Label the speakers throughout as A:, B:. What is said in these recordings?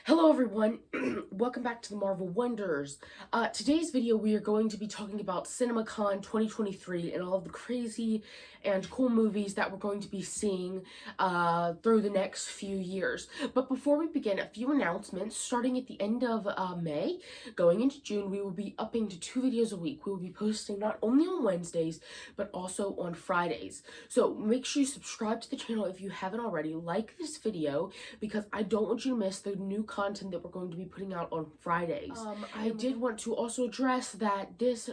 A: Hello everyone, welcome back to the Marvel Wonders. Today's video we are going to be talking about CinemaCon 2023 and all of the crazy and cool movies that we're going to be seeing through the next few years. But before we begin, a few announcements. Starting at the end of May, going into June, we will be upping to 2 videos a week. We will be posting not only on Wednesdays, but also on Fridays. So make sure you subscribe to the channel if you haven't already, like this video, because I don't want you to miss the new content that we're going to be putting out on Fridays. I did want to also address that this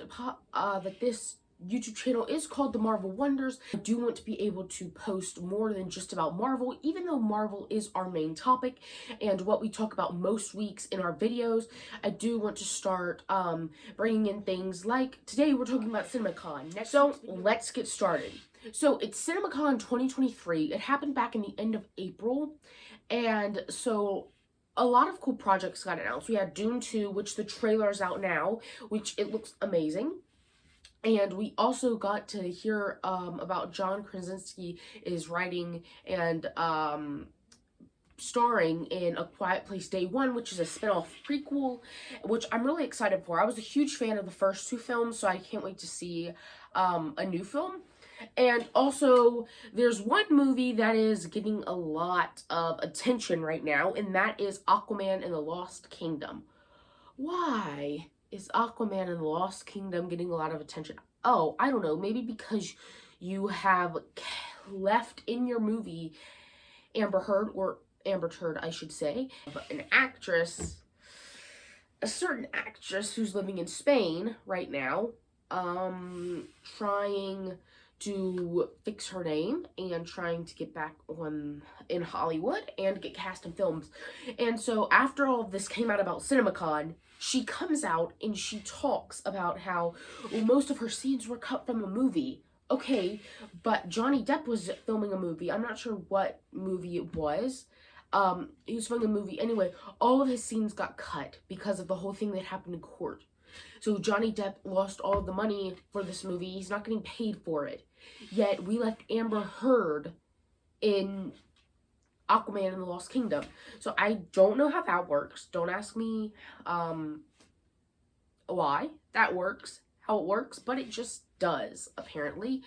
A: YouTube channel is called The Marvel Wonders. I do want to be able to post more than just about Marvel, even though Marvel is our main topic and what we talk about most weeks in our videos. I do want to start bringing in things like today we're talking about CinemaCon. So let's get started. So it's CinemaCon 2023. It happened back in the end of April, and so a lot of cool projects got announced. We had Dune 2, which the trailer is out now, which it looks amazing. And we also got to hear about John Krasinski is writing and starring in A Quiet Place Day One, which is a spin-off prequel, which I'm really excited for. I was a huge fan of the first two films, so I can't wait to see a new film. And also, there's one movie that is getting a lot of attention right now, and that is Aquaman and the Lost Kingdom. Why is Aquaman and the Lost Kingdom getting a lot of attention? Oh, I don't know. Maybe because you have left in your movie Amber Heard, or Amber Turd, I should say, an actress, a certain actress who's living in Spain right now, trying to fix her name and trying to get back on in Hollywood and get cast in films. And so after all of this came out about CinemaCon, she comes out and she talks about how most of her scenes were cut from a movie. Okay, but Johnny Depp was filming a movie. I'm not sure what movie it was. He was filming a movie. Anyway, all of his scenes got cut because of the whole thing that happened in court. So Johnny Depp lost all of the money for this movie. He's not getting paid for it. Yet we left Amber Heard in Aquaman and the Lost Kingdom. So I don't know how that works. Don't ask me why that works, how it works, but it just does, apparently.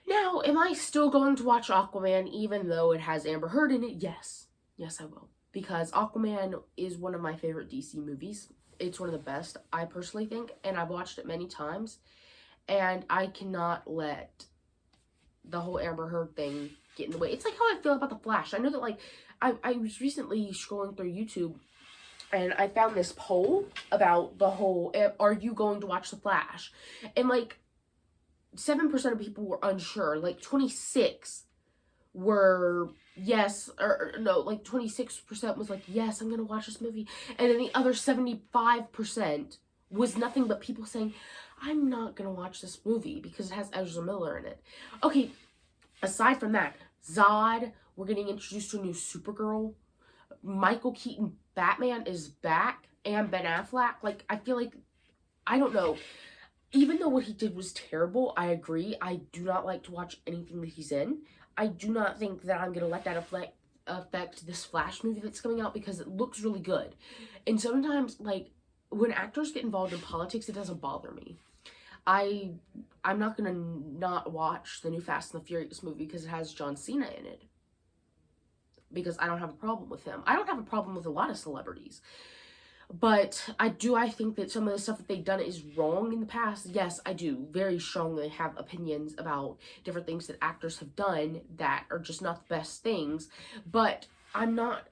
A: Now, am I still going to watch Aquaman even though it has Amber Heard in it? Yes. Yes, I will. Because Aquaman is one of my favorite DC movies. It's one of the best, I personally think, and I've watched it many times. And I cannot let the whole Amber Heard thing get in the way. It's like how I feel about The Flash. I know that, like, I was recently scrolling through YouTube, and I found this poll about the whole, are you going to watch The Flash? And, like, 7% of people were unsure. Like, 26 were yes, or no, like 26% was like, yes, I'm gonna watch this movie. And then the other 75% was nothing but people saying, I'm not gonna watch this movie because it has Ezra Miller in it. Okay, aside from that, Zod, we're getting introduced to a new Supergirl. Michael Keaton Batman is back, and Ben Affleck. Like, I feel like, I don't know. Even though what he did was terrible, I agree. I do not like to watch anything that he's in. I do not think that I'm gonna let that affect this Flash movie that's coming out because it looks really good. And sometimes, like, when actors get involved in politics, it doesn't bother me. I'm not gonna not watch the new Fast and the Furious movie because it has John Cena in it. Because I don't have a problem with him. I don't have a problem with a lot of celebrities. But I think that some of the stuff that they've done is wrong in the past. Yes, I do very strongly have opinions about different things that actors have done that are just not the best things. But I'm not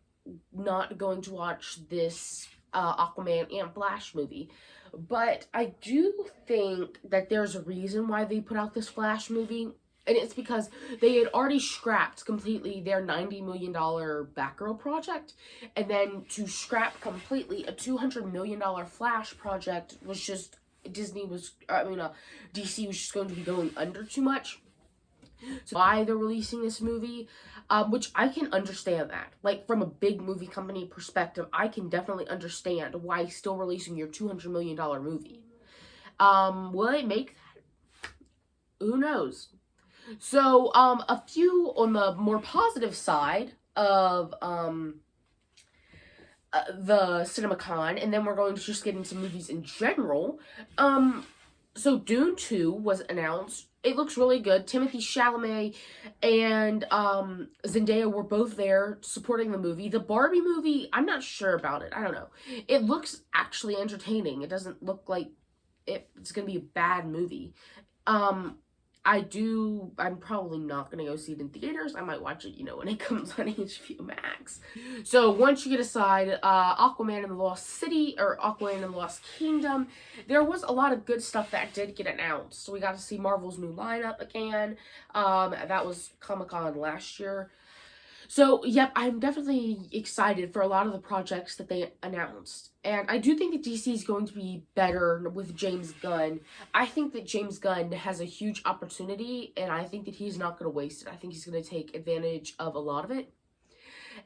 A: going to watch this Aquaman and Flash movie. But I do think that there's a reason why they put out this Flash movie. And it's because they had already scrapped completely their $90 million Batgirl project. And then to scrap completely a $200 million Flash project was just, DC was just going to be going under too much. So why they're releasing this movie, which I can understand that. Like, from a big movie company perspective, I can definitely understand why still releasing your $200 million movie. Will it make that? Who knows? So, a few on the more positive side of the CinemaCon, and then we're going to just get into movies in general. So Dune 2 was announced. It looks really good. Timothée Chalamet and Zendaya were both there supporting the movie. The Barbie movie, I'm not sure about it. I don't know. It looks actually entertaining. It doesn't look like it's gonna be a bad movie. I'm probably not gonna go see it in theaters. I might watch it, when it comes on HBO Max. So once you decide, Aquaman and the Lost City, or Aquaman and the Lost Kingdom, there was a lot of good stuff that did get announced. So we got to see Marvel's new lineup again. That was Comic-Con last year. So, yep, I'm definitely excited for a lot of the projects that they announced. And I do think that DC is going to be better with James Gunn. I think that James Gunn has a huge opportunity, and I think that he's not going to waste it. I think he's going to take advantage of a lot of it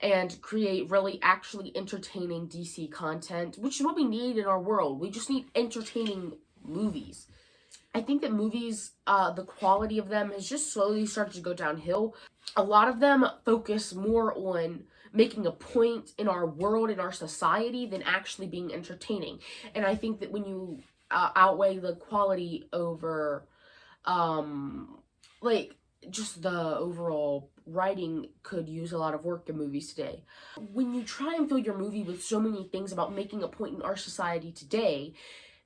A: and create really actually entertaining DC content, which is what we need in our world. We just need entertaining movies. I think that movies, the quality of them has just slowly started to go downhill. A lot of them focus more on making a point in our world, in our society, than actually being entertaining. And I think that when you outweigh the quality over, just the overall writing could use a lot of work in movies today. When you try and fill your movie with so many things about making a point in our society today,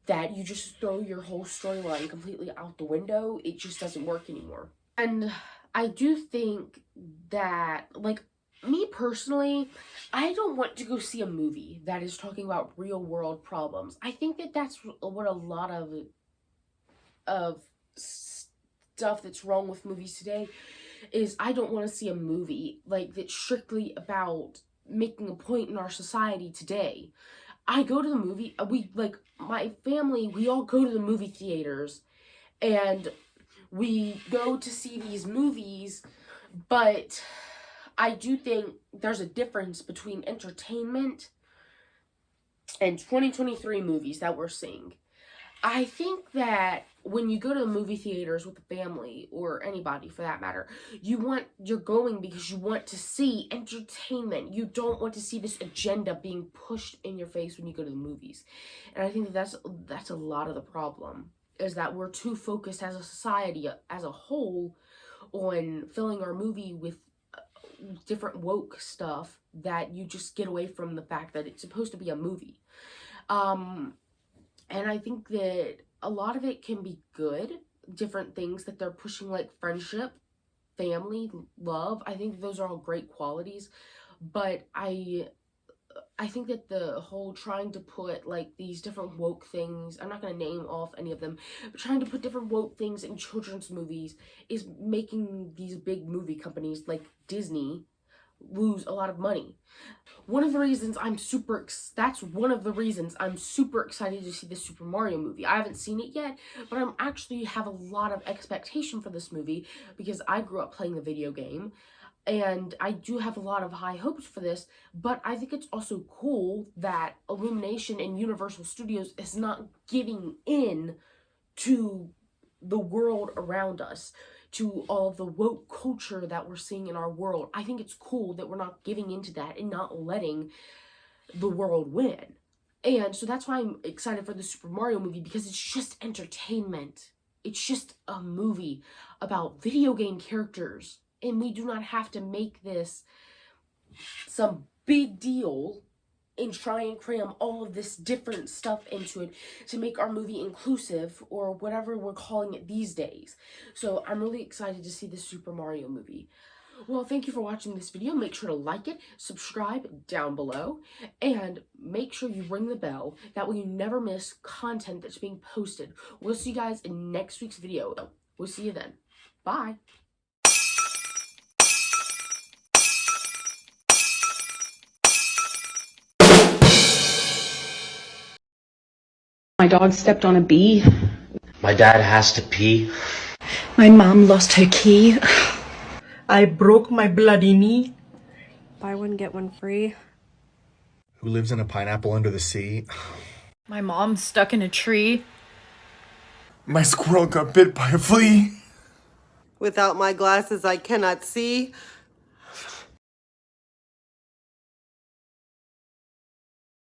A: that you just throw your whole storyline completely out the window, it just doesn't work anymore. And I do think that, me personally, I don't want to go see a movie that is talking about real world problems. I think that that's what a lot of stuff that's wrong with movies today is. I don't want to see a movie that's strictly about making a point in our society today. I go to the movie, my family, we all go to the movie theaters, and we go to see these movies, but I do think there's a difference between entertainment and 2023 movies that we're seeing. I think that when you go to the movie theaters with a family, or anybody for that matter, you're going because you want to see entertainment. You don't want to see this agenda being pushed in your face when you go to the movies. And I think that's a lot of the problem, is that we're too focused as a society, as a whole, on filling our movie with different woke stuff, that you just get away from the fact that it's supposed to be a movie. And I think that a lot of it can be good. Different things that they're pushing, like friendship, family, love. I think those are all great qualities. But I think that the whole trying to put these different woke things, I'm not going to name off any of them, but trying to put different woke things in children's movies is making these big movie companies like Disney lose a lot of money. One of the reasons that's one of the reasons I'm super excited to see the Super Mario movie. I haven't seen it yet, but I'm actually have a lot of expectation for this movie because I grew up playing the video game, and I do have a lot of high hopes for this. But I think it's also cool that Illumination and Universal Studios is not giving in to the world around us, to all of the woke culture that we're seeing in our world. I think it's cool that we're not giving into that and not letting the world win. And so that's why I'm excited for the Super Mario movie, because it's just entertainment. It's just a movie about video game characters. And we do not have to make this some big deal and try and cram all of this different stuff into it to make our movie inclusive, or whatever we're calling it these days. So I'm really excited to see the Super Mario movie. Well, thank you for watching this video. Make sure to like it, subscribe down below, and make sure you ring the bell. That way you never miss content that's being posted. We'll see you guys in next week's video. We'll see you then. Bye.
B: My dog stepped on a bee.
C: My dad has to pee.
D: My mom lost her key. I broke my bloody knee.
E: Buy one, get one free.
F: Who lives in a pineapple under the sea?
G: My mom's stuck in a tree.
H: My squirrel got bit by a flea.
I: Without my glasses, I cannot see.